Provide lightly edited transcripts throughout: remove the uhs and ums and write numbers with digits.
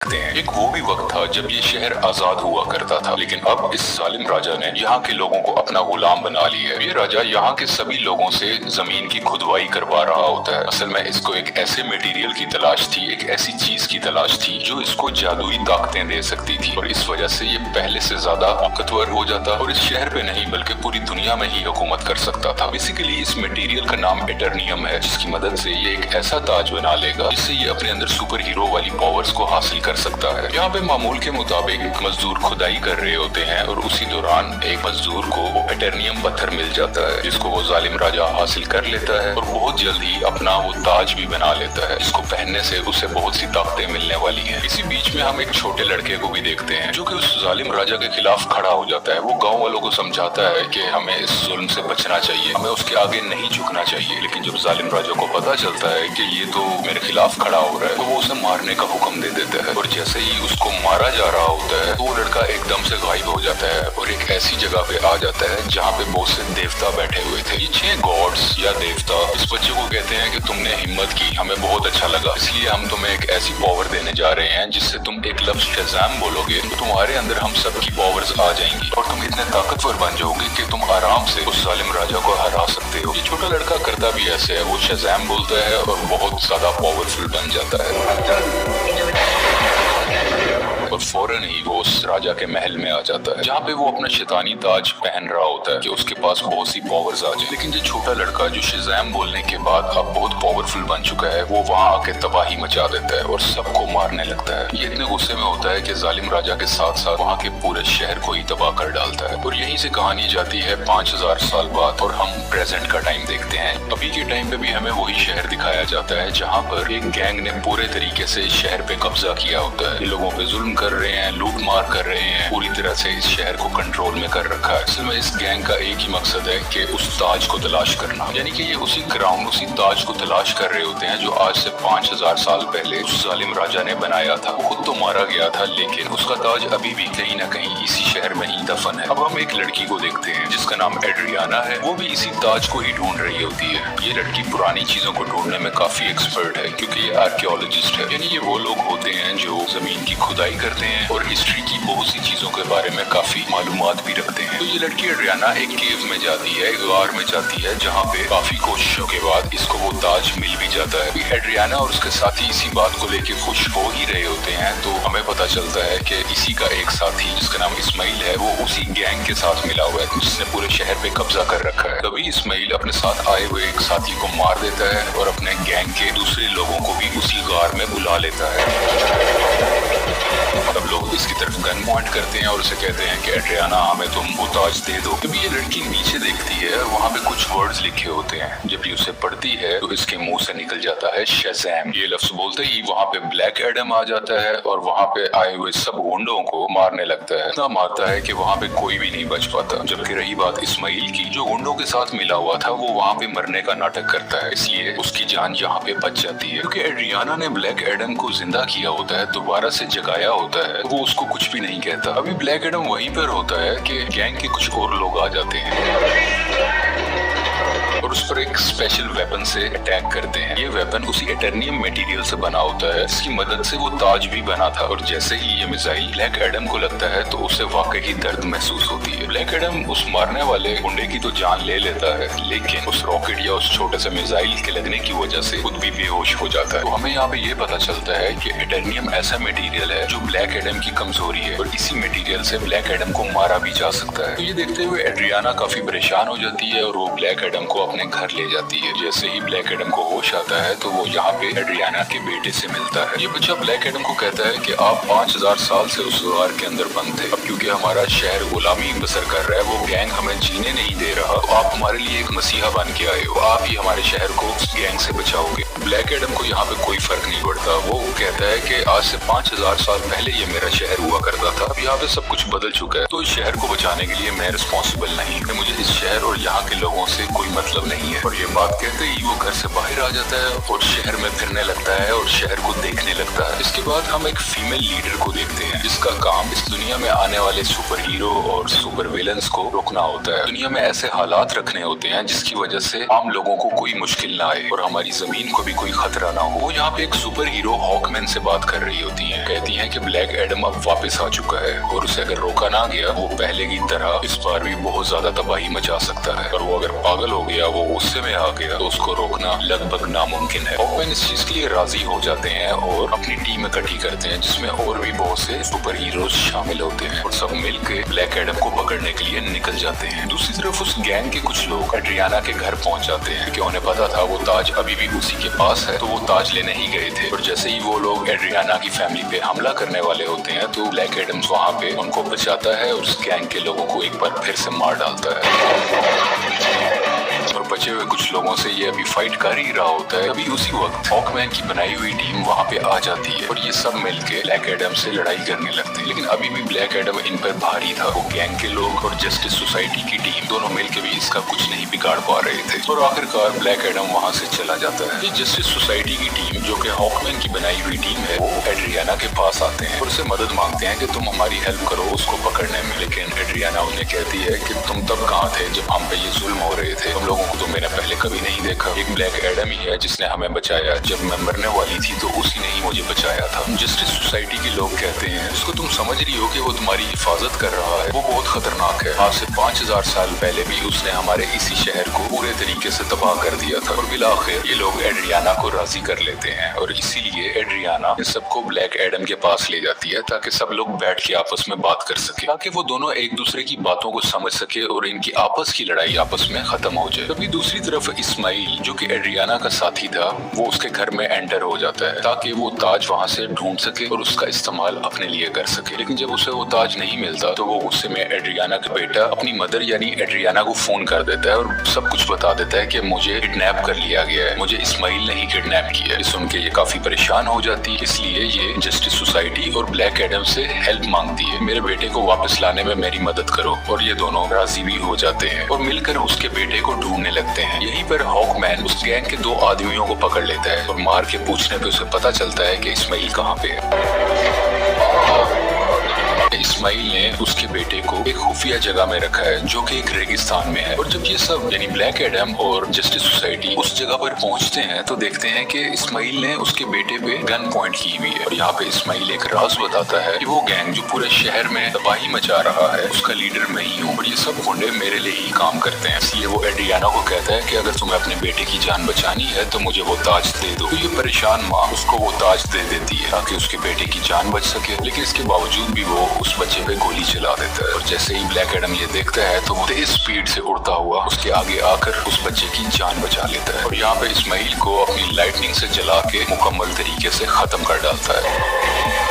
हैं। एक वो भी वक्त था जब ये शहर आजाद हुआ करता था, लेकिन अब इस जालिम राजा ने यहाँ के लोगों को अपना गुलाम बना लिया है। ये राजा यहाँ के सभी लोगों से जमीन की खुदवाई करवा रहा होता है। असल में इसको एक ऐसे मटेरियल की तलाश थी, एक ऐसी चीज की तलाश थी जो इसको जादुई ताकतें दे सकती थी, और इस वजह से ये पहले से ज्यादा ताकतवर हो जाता और इस शहर पे नहीं बल्कि पूरी दुनिया में ही हुकूमत कर सकता था। बेसिकली इस मटेरियल का नाम एटर्नियम है, जिसकी मदद से ये एक ऐसा ताज बना लेगा जिससे ये अपने अंदर सुपर हीरो वाली पावर्स को हासिल कर सकता है। यहाँ पे मामूल के मुताबिक मजदूर खुदाई कर रहे होते हैं और उसी दौरान एक मजदूर को एटर्नियम पत्थर मिल जाता है, जिसको वो जालिम राजा हासिल कर लेता है और बहुत जल्दी अपना वो ताज भी बना लेता है, जिसको पहनने से उसे बहुत सी ताकतें मिलने वाली हैं। इसी बीच में हम एक छोटे लड़के को भी देखते हैं जो कि उस जालिम राजा के खिलाफ खड़ा हो जाता है। वो गाँव वालों को समझाता है कि हमें इस जुल्म से बचना चाहिए, हमें उसके आगे नहीं झुकना चाहिए। लेकिन जब जालिम राजा को पता चलता है कि ये तो मेरे खिलाफ खड़ा हो रहा है, तो वो उसे मारने का हुक्म दे देता है, और जैसे ही उसको मारा जा रहा होता है तो वो लड़का एकदम से गायब हो जाता है और एक ऐसी जगह पे आ जाता है जहाँ पे बहुत से देवता बैठे हुए थे। ये 6 गॉड्स या देवता इस बच्चे को कहते हैं कि तुमने हिम्मत की, हमें बहुत अच्छा लगा, इसलिए हम तुम्हें एक ऐसी पावर देने जा रहे हैं जिससे तुम एक लफ्ज शज़ाम बोलोगे तो तुम्हारे अंदर हम सबकी पावर्स आ जाएंगी और तुम इतने ताकतवर बन जाओगे कि तुम आराम से उस जालिम राजा को हरा सकते हो। ये छोटा लड़का करता भी ऐसे है, वो शज़ाम बोलता है और बहुत ज्यादा पावरफुल बन जाता है और फौरन ही वो उस राजा के महल में आ जाता है, जहाँ पे वो अपना शैतानी ताज पहन रहा होता है कि उसके पास बहुत सी पावर्स आ जाए। लेकिन जो छोटा लड़का जो शज़ाम बोलने के बाद अब बहुत पावरफुल बन चुका है, वो वहाँ आके तबाही मचा देता है और सबको मारने लगता है। ये इतने गुस्से में होता है कि जालिम राजा के साथ साथ वहाँ के पूरे शहर को ही तबाह कर डालता है। और यहीं से कहानी जाती है 5000 साल बाद और हम प्रेजेंट का टाइम देखते हैं। अभी के टाइम पे भी हमें वही शहर दिखाया जाता है जहाँ पर एक गैंग ने पूरे तरीके से इस शहर पे कब्जा किया होता है। ये लोगों पे जुल्म कर रहे हैं, लूट मार कर रहे हैं, पूरी तरह से इस शहर को कंट्रोल में कर रखा है। असल में इस गैंग का एक ही मकसद है कि उस ताज को तलाश करना, यानी कि ये उसी क्राउन, उसी ताज को तलाश कर रहे होते हैं जो आज से 5000 साल पहले उस जालिम राजा ने बनाया था। वो खुद तो मारा गया था, लेकिन उसका ताज अभी भी कहीं ना कहीं इसी शहर में ही दफन है। अब हम एक लड़की को देखते हैं जिसका नाम एड्रियाना है। वो भी इसी ताज को ही ढूंढ रही होती है। ये लड़की पुरानी चीजों को ढूंढने में काफी एक्सपर्ट है, क्योंकि ये आर्कियोलॉजिस्ट है, यानी ये वो लोग होते हैं जो जमीन की खुदाई करते हैं और हिस्ट्री की बहुत सी चीजों के बारे में काफी मालूमात भी रखते हैं। तो ये लड़की एड्रियाना एक केव में जाती है, एक गार में जाती है, जहाँ पे काफी कोशिशों के बाद इसको वो ताज मिल भी जाता है। एड्रियाना और उसके साथी इसी बात को लेके खुश हो ही रहे होते हैं, तो हमें पता चलता है कि इसी का एक साथी जिसका नाम इस्माइल है, वो उसी गैंग के साथ मिला हुआ है जिसने पूरे शहर पे कब्जा कर रखा है। तभी इस्माइल अपने साथ आए हुए एक साथी को मार देता है और अपने गैंग के दूसरे लोगों को भी उसी गार में बुला लेता है। सब लोग इसकी तरफ गन पॉइंट करते हैं और उसे कहते हैं कि एड्रियाना हमें तुम वो ताज दे दो। जब ये लड़की नीचे देखती है, वहाँ पे कुछ वर्ड्स लिखे होते हैं। जब ये उसे पढ़ती है तो इसके मुंह से निकल जाता है शज़ाम। ये लफ्ज बोलते ही वहाँ पे ब्लैक एडम आ जाता है और वहाँ पे आए हुए सब गुंडों को मारने लगता है। इतना मारता है कि वहाँ पे कोई भी नहीं बच पाता। जबकि रही बात इस्माइल की, जो गुंडों के साथ मिला हुआ था, वो वहाँ पे मरने का नाटक करता है, इसलिए उसकी जान यहाँ पे बच जाती है। क्योंकि एड्रियाना ने ब्लैक एडम को जिंदा किया होता है, दोबारा से जगाया होता है, वो उसको कुछ भी नहीं कहता। अभी ब्लैक एडम वहीं पर होता है कि गैंग के कुछ और लोग आ जाते हैं और उस पर एक स्पेशल वेपन से अटैक करते हैं। ये वेपन उसी एटर्नियम मटेरियल से बना होता है, इसकी मदद से वो ताज भी बना था। और जैसे ही ये मिसाइल ब्लैक एडम को लगता है तो उसे वाकई ही दर्द महसूस होती है। ब्लैक एडम उस मारने वाले गुंडे की तो जान ले लेता है, लेकिन उस रॉकेट या उस छोटे से मिसाइल के लगने की वजह से खुद भी बेहोश हो जाता है। तो हमें यहाँ पे ये पता चलता है कि एटर्नियम ऐसा मटेरियल है जो ब्लैक एडम की कमजोरी है और इसी मटेरियल से ब्लैक एडम को मारा भी जा सकता है। तो ये देखते हुए एड्रियाना काफी परेशान हो जाती है और वो ब्लैक एडम को अपने घर ले जाती है। जैसे ही ब्लैक एडम को होश आता है तो वो यहाँ पे एड्रियाना के बेटे से मिलता है। ये बच्चा ब्लैक एडम को कहता है कि आप 5000 साल से उस गार के अंदर बंद थे, अब क्योंकि हमारा शहर गुलामी बसर कर रहा है, वो गैंग हमें जीने नहीं दे रहा, तो आप हमारे लिए एक मसीहा बन के आए हो, आप ही हमारे शहर को उस गैंग से बचाओगे। ब्लैक एडम को यहाँ पे कोई फर्क नहीं पड़ता। वो कहता है कि आज से 5000 साल पहले ये मेरा शहर हुआ करता था, अब यहाँ पे सब कुछ बदल चुका है, तो इस शहर को बचाने के लिए मैं रिस्पॉन्सिबल नहीं, मुझे इस शहर और यहाँ के लोगों से कोई मतलब नहीं है। और ये बात कहते ही वो घर से बाहर आ जाता है और शहर में फिरने लगता है और शहर को देखने लगता है। इसके बाद हम एक फीमेल लीडर को देखते हैं जिसका काम इस दुनिया में आने वाले सुपर हीरो और सुपर विलन्स को रोकना होता है। दुनिया में ऐसे हालात रखने होते हैं जिसकी वजह से आम लोगों को कोई मुश्किल ना आए और हमारी जमीन को भी कोई खतरा ना हो। वो यहाँ पे एक सुपर हीरो हॉकमैन से बात कर रही होती है। कहती है कि ब्लैक एडम अब वापस आ चुका है और उसे अगर रोका ना गया वो पहले की तरह इस बार भी बहुत ज्यादा तबाही मचा सकता है। और वो अगर पागल हो गया, वो गुस्से में आ गया, तो उसको रोकना लगभग नामुमकिन है। हॉकमैन इस चीज के लिए राजी हो जाते हैं और अपनी टीम इकट्ठी करते हैं जिसमें और भी बहुत से सुपर हीरोज शामिल होते हैं और सब मिलकर ब्लैक एडम को पकड़ने के लिए निकल जाते हैं। दूसरी तरफ उस गैंग के कुछ लोग एड्रियाना के घर पहुंच जाते हैं क्योंकि उन्हें पता था वो ताज अभी भी उसी के पास है, तो वो ताज लेने ही गए थे। और जैसे ही वो लोग एड्रियाना की फैमिली पे हमला करने वाले होते हैं तो ब्लैक एडम्स वहाँ पे उनको बचाता है और उस गैंग के लोगों को एक बार फिर से मार डालता है। और बचे हुए कुछ लोगों से ये अभी फाइट कर ही रहा होता है। अभी उसी वक्त हॉकमैन की बनाई हुई टीम वहाँ पे आ जाती है और ये सब मिलके ब्लैक एडम से लड़ाई करने लगते हैं। लेकिन अभी भी ब्लैक एडम इन पर भारी था। वो गैंग के लोग और जस्टिस सोसाइटी की टीम दोनों मिलके भी इसका कुछ नहीं बिगाड़ पा रहे थे और आखिरकार ब्लैक एडम वहाँ से चला जाता है। ये जस्टिस सोसाइटी की टीम जो कि हॉकमैन की बनाई हुई टीम है वो एड्रियाना के पास आते हैं और उससे मदद मांगते हैं कि तुम हमारी हेल्प करो उसको पकड़ने में। लेकिन एड्रियाना उन्हें कहती है कि तुम तब कहाँ थे जब हम पे ये जुल्म हो रहे थे, तुम लोगों को तो मैंने पहले कभी नहीं देखा। एक ब्लैक एडम ही है जिसने हमें बचाया। जब मैं मरने वाली थी तो उसी ने ही मुझे बचाया था। जस्टिस सोसाइटी के लोग कहते हैं इसको तुम समझ रही हो कि वो तुम्हारी हिफाजत कर रहा है, वो बहुत खतरनाक है। आज से 5000 साल पहले भी उसने हमारे इसी शहर को पूरे तरीके से तबाह कर दिया था। और बिलाखिर ये लोग एड्रियाना को राजी कर लेते हैं और इसीलिए एड्रियाना इन सबको ब्लैक एडम के पास ले जाती है ताकि सब लोग बैठ के आपस में बात कर सके, ताकि वो दोनों एक दूसरे की बातों को समझ सके और इनकी आपस की लड़ाई आपस में खत्म हो जाए। तभी दूसरी तरफ इस्माइल जो कि एड्रियाना का साथी था वो उसके घर में एंटर हो जाता है ताकि वो ताज वहाँ से ढूंढ सके और उसका इस्तेमाल अपने लिए कर सके। लेकिन जब उसे वो ताज नहीं मिलता तो वो गुस्से में एड्रियाना का बेटा अपनी मदर यानी एड्रियाना को फोन कर देता है और सब कुछ बता देता है कि मुझे किडनैप कर लिया गया है, मुझे इस्माइल ने ही किडनैप किया है। सुन के ये काफी परेशान हो जाती है, इसलिए ये जस्टिस सोसाइटी और ब्लैक एडम से हेल्प मांगती है, मेरे बेटे को वापस लाने में मेरी मदद करो। और ये दोनों राजी भी हो जाते हैं और मिलकर उसके बेटे को ढूंढने लगते हैं। यहीं पर हॉकमैन उस गैंग के 2 आदमियों को पकड़ लेता है और मार के पूछने पे उसे पता चलता है कि इस्माइल कहाँ पे है। इस्माइल ने उसके बेटे को एक खुफिया जगह में रखा है जो कि एक रेगिस्तान में है। और जब ये सब यानी ब्लैक एडम और जस्टिस सोसाइटी उस जगह पर पहुंचते हैं तो देखते हैं कि इस्माइल ने उसके बेटे पे गन पॉइंट की हुई है। और यहाँ पे इस्माइल एक राज बताता है कि वो गैंग जो पूरे शहर में तबाही मचा रहा है उसका लीडर मैं ही हूँ और ये सब गुंडे मेरे लिए ही काम करते हैं। इसलिए वो एड्रियाना को कहता है कि अगर तुम्हें अपने बेटे की जान बचानी है तो मुझे वो ताज दे दो। तो ये परेशान माँ उसको वो ताज दे देती है ताकि उसके बेटे की जान बच सके। लेकिन इसके बावजूद भी वो उस बच्चे पे गोली चला देता है और जैसे ही ब्लैक एडम ये देखता है तो वो तेज स्पीड से उड़ता हुआ उसके आगे आकर उस बच्चे की जान बचा लेता है। और यहाँ पे इस्माइल को अपनी लाइटनिंग से जला के मुकम्मल तरीके से खत्म कर डालता है।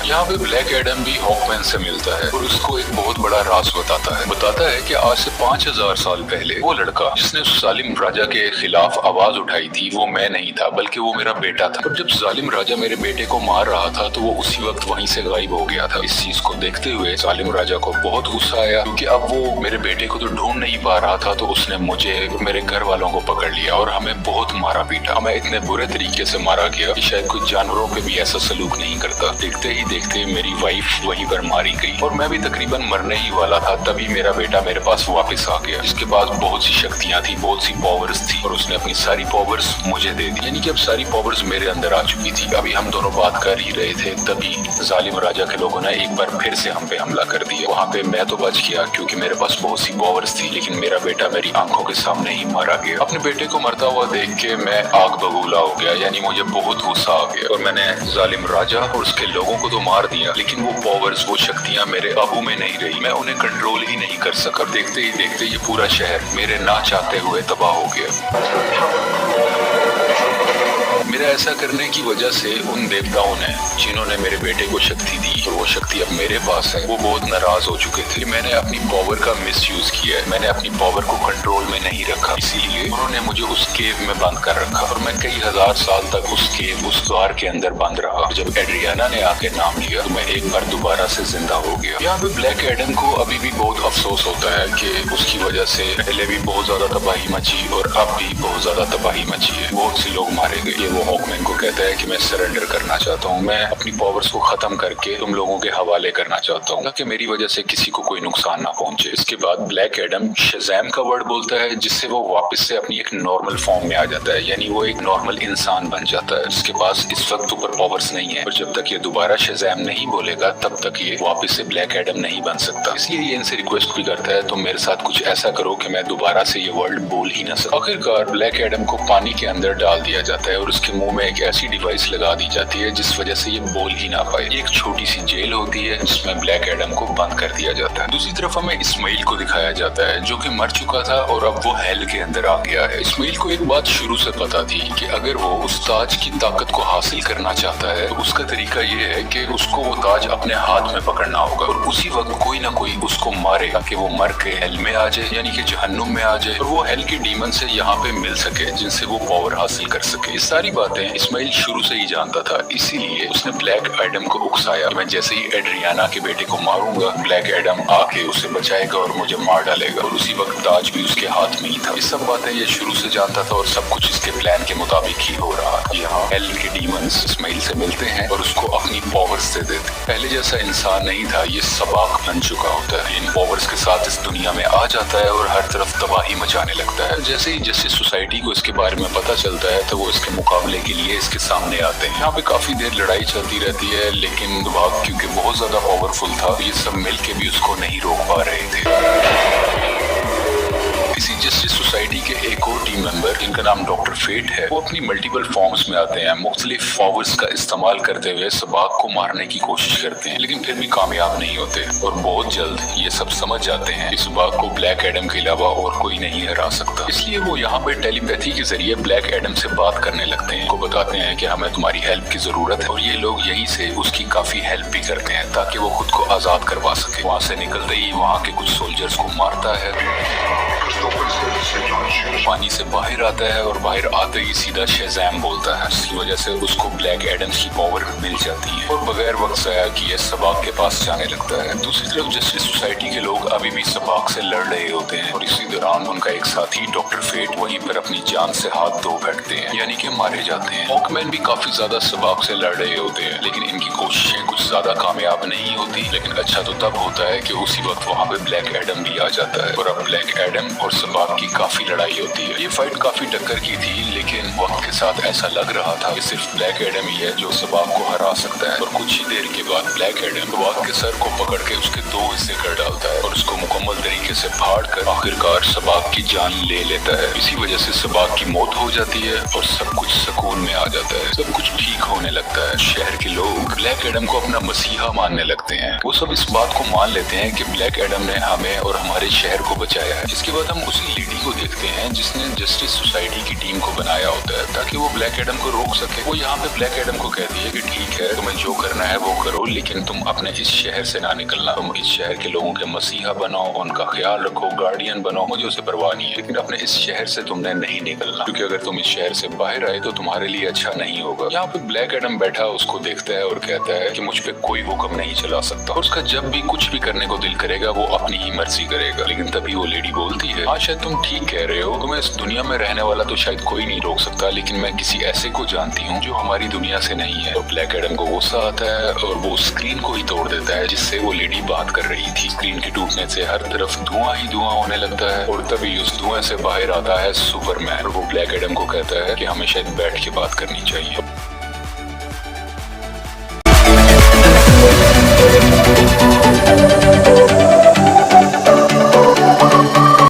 यहाँ पे ब्लैक एडम भी हॉकमैन से मिलता है और उसको एक बहुत बड़ा राज बताता है कि आज से 5000 साल पहले वो लड़का जिसने उस जालिम राजा के खिलाफ आवाज उठाई थी वो मैं नहीं था बल्कि वो मेरा बेटा था। और जब जालिम राजा मेरे बेटे को मार रहा था तो वो उसी वक्त वहीं से गायब हो गया था। इस चीज को देखते हुए जालिम राजा को बहुत गुस्सा आया क्योंकि अब वो मेरे बेटे को तो ढूंढ नहीं पा रहा था, तो उसने मुझे और मेरे घर वालों को पकड़ लिया और हमें बहुत मारा पीटा। हमें इतने बुरे तरीके से मारा गया कि शायद कुछ जानवरों पे भी ऐसा सलूक नहीं करता। देखते ही देखते मेरी वाइफ वहीं पर मारी गई और मैं भी तकरीबन मरने ही वाला था, तभी मेरा बेटा मेरे पास वापस आ गया। इसके पास बहुत सी शक्तियां थी, बहुत सी पावर्स थी और उसने अपनी सारी पावर्स मुझे दे दी, यानी कि अब सारी पावर्स मेरे अंदर आ चुकी थी। अभी हम दोनों बात कर ही रहे थे तभी जालिम राजा के लोगों ने एक बार फिर से हम पे हमला कर दिया। वहाँ पे मैं तो बच गया क्योंकि मेरे पास बहुत सी पावर्स थी, लेकिन मेरा बेटा मेरी आंखों के सामने ही मारा गया। अपने बेटे को मरता हुआ देख के मैं आग बबूला हो गया, यानी मुझे बहुत गुस्सा आ गया और मैंने जालिम राजा और उसके लोगों को तो मार दिया, लेकिन वो पावर्स, वो शक्तियां मेरे काबू में नहीं रही। मैं उन्हें कंट्रोल ही नहीं कर सका। देखते ही देखते ये पूरा शहर मेरे ना चाहते हुए तबाह हो गया। मेरा ऐसा करने की वजह से उन देवताओं ने, जिन्होंने मेरे बेटे को शक्ति दी और वो शक्ति अब मेरे पास है, वो बहुत नाराज हो चुके थे। मैंने अपनी पावर का मिसयूज किया है, मैंने अपनी पावर को कंट्रोल में नहीं रखा, इसीलिए उन्होंने मुझे उस केव में बंद कर रखा और मैं कई हजार साल तक उस द्वार के अंदर बंद रहा। जब एड्रियाना ने आके नाम लिया तो मैं एक बार दोबारा से जिंदा हो गया। यहाँ पे ब्लैक एडम को अभी भी बहुत अफसोस होता है कि उसकी वजह से पहले भी बहुत ज्यादा तबाही मची और अब भी बहुत ज्यादा तबाही मची है, बहुत से लोग मारे गए। ये वो हॉकमैन को कहता है कि मैं सरेंडर करना चाहता हूँ, मैं अपनी पावर्स को खत्म करके तुम लोगों के हवाले करना चाहता हूँ ताकि मेरी वजह से किसी को कोई नुकसान ना पहुंचे। इसके बाद ब्लैक एडम शज़ैम का वर्ड बोलता है, जिससे वो वापस से अपनी एक नॉर्मल फॉर्म में आ जाता है, यानी वो एक नॉर्मल इंसान बन जाता है। उसके पास इस वक्त ऊपर पावर्स नहीं है और जब तक ये दोबारा शज़ैम नहीं बोलेगा तब तक ये वापस से ब्लैक एडम नहीं बन सकता। इसलिए ये इनसे रिक्वेस्ट भी करता है, तुम मेरे साथ कुछ ऐसा करो कि मैं दोबारा से ये वर्ड बोल ही ना सकूं। आखिरकार ब्लैक एडम को पानी के अंदर डाल दिया जाता है और उसके मुंह में एक ऐसी डिवाइस लगा दी जाती है जिस वजह से ये बोल ही ना पाए। एक छोटी सी जेल होती है जिसमें ब्लैक एडम को बंद कर दिया जाता है। दूसरी तरफ हमें इस्माइल को दिखाया जाता है जो कि मर चुका था और अब वो हेल के अंदर आ गया है। इस्माइल को एक बात शुरू से पता थी कि अगर वो उस ताज की ताकत को हासिल करना चाहता है तो उसका तरीका ये है कि उसको वो ताज अपने हाथ में पकड़ना होगा और उसी वक्त कोई ना कोई उसको मारे ताकि वो मर के हेल में आ जाए, यानी कि जहन्नुम में आ जाए और वो हेल के डीमन से यहाँ पे मिल सके जिनसे वो पावर हासिल कर सके। ये सारी बातें इस्माइल शुरू से ही जानता था, इसीलिए उसने ब्लैक एडम को उकसाया। मैं जैसे ही एड्रियाना के बेटे को मारूंगा ब्लैक एडम आके उसे बचाएगा और मुझे मार डालेगा और उसी वक्त ताज भी उसके हाथ में ही था। ये सब बातें ये शुरू से जानता था और सब कुछ इसके प्लान के मुताबिक ही हो रहा था। यहाँ हेल के डीमंस इस्माइल से मिलते हैं और उसको अपनी पावर्स दे देते। पहले जैसा इंसान नहीं था, ये सबाक बन चुका होता है। इन पावर्स के साथ इस दुनिया में आ जाता है और हर तरफ तबाही मचाने लगता है। जैसे ही जस्टिस सोसाइटी को इसके बारे में पता चलता है तो वो इसके मुकाबले के लिए इसके सामने आते हैं। यहाँ पे काफी देर लड़ाई चलती रहती है लेकिन विभाग क्योंकि बहुत ज्यादा पावरफुल था ये सब मिलके भी उसको नहीं रोक पा रहे थे। इसी जस्टिस सोसाइटी के एक और टीम मेंबर जिनका नाम डॉक्टर फेट है, वो अपनी मल्टीपल फॉर्म्स में आते हैं, मुख्तलिफ पावर्स का इस्तेमाल करते हुए सबाक को मारने की कोशिश करते हैं लेकिन फिर भी कामयाब नहीं होते और बहुत जल्द ये सब समझ जाते हैं कि सबाक को ब्लैक एडम के अलावा और कोई नहीं हरा सकता। इसलिए वो यहाँ पे टेलीपैथी के जरिए ब्लैक एडम से बात करने लगते हैं, को बताते हैं कि हमें तुम्हारी हेल्प की जरूरत है और ये लोग यहीं से उसकी काफी हेल्प भी करते हैं ताकि वो खुद को आजाद करवा सके। वहाँ से निकलते ही वहाँ के कुछ सोल्जर्स को मारता है, पानी से बाहर आता है और बाहर आते ही सीधा शज़ैम बोलता है, इसकी वजह से उसको ब्लैक एडम्स की पावर मिल जाती है और बगैर वक्त ज़ाया किए सबाक के पास जाने लगता है। दूसरी तरफ जस्टिस सोसाइटी के लोग अभी भी सबाक से लड़ रहे होते हैं और इसी दौरान उनका एक साथी डॉक्टर फेट वहीं पर अपनी जान से हाथ धो बैठते हैं, यानी कि मारे जाते हैं। हॉकमैन भी काफी ज्यादा सबाक से लड़ रहे होते हैं लेकिन इनकी कोशिशें कुछ ज्यादा कामयाब नहीं होती। लेकिन अच्छा तो तब होता है कि उसी वक्त वहाँ पे ब्लैक एडम भी आ जाता है और अब ब्लैक एडम और सबाक की काफी लड़ाई होती है। ये फाइट काफी टक्कर की थी लेकिन वक्त के साथ ऐसा लग रहा था कि सिर्फ ब्लैक एडम ही है जो सबाक को हरा सकता है और कुछ ही देर के बाद ब्लैक एडम सबाक के सर को पकड़ के उसके दो हिस्से कर डालता है और उसको मुकम्मल तरीके से फाड़ कर आखिरकार सबाक की जान ले लेता है। इसी वजह से सबाक की मौत हो जाती है और सब कुछ सुकून में आ जाता है, सब कुछ ठीक होने लगता है। शहर के लोग ब्लैक एडम को अपना मसीहा मानने लगते हैं। वो सब इस बात को मान लेते हैं कि ब्लैक एडम ने हमें और हमारे शहर को बचाया है। इसके बाद हम उसी लेडी को देखते हैं जिसने जस्टिस सोसाइटी की टीम को बनाया होता है ताकि वो ब्लैक एडम को रोक सके। वो यहाँ पे ब्लैक एडम को कहती है कि ठीक है तुम्हें जो करना है वो करो लेकिन तुम अपने इस शहर से ना निकलना, तुम इस शहर के लोगों के मसीहा बनो, उनका ख्याल रखो, गार्डियन बनो, मुझे उसे परवाह नहीं है लेकिन अपने इस शहर से तुमने नहीं निकलना क्योंकि अगर तुम इस शहर से बाहर आए तो तुम्हारे लिए अच्छा नहीं होगा। यहाँ पे ब्लैक एडम बैठा उसको देखता है और कहता है कि मुझ पे कोई हुक्म नहीं चला सकता और उसका जब भी कुछ भी करने को दिल करेगा वो अपनी ही मर्जी करेगा। लेकिन तभी वो लेडी बोलती है, हाँ शायद तुम ठीक कह रहे हो, तुम्हें इस दुनिया में रहने वाला तो शायद कोई नहीं रोक सकता लेकिन मैं किसी ऐसे को जानती हूँ जो हमारी दुनिया से नहीं है। और ब्लैक एडम को गुस्सा आता है और वो स्क्रीन को ही तोड़ देता है जिससे वो लेडी बात कर रही थी। स्क्रीन के टूटने से हर तरफ धुआं ही धुआं होने लगता है और तभी उस धुएं से बाहर आता है सुपरमैन और वो ब्लैक एडम को कहता है कि हमें शायद बैठ के बात करनी चाहिए।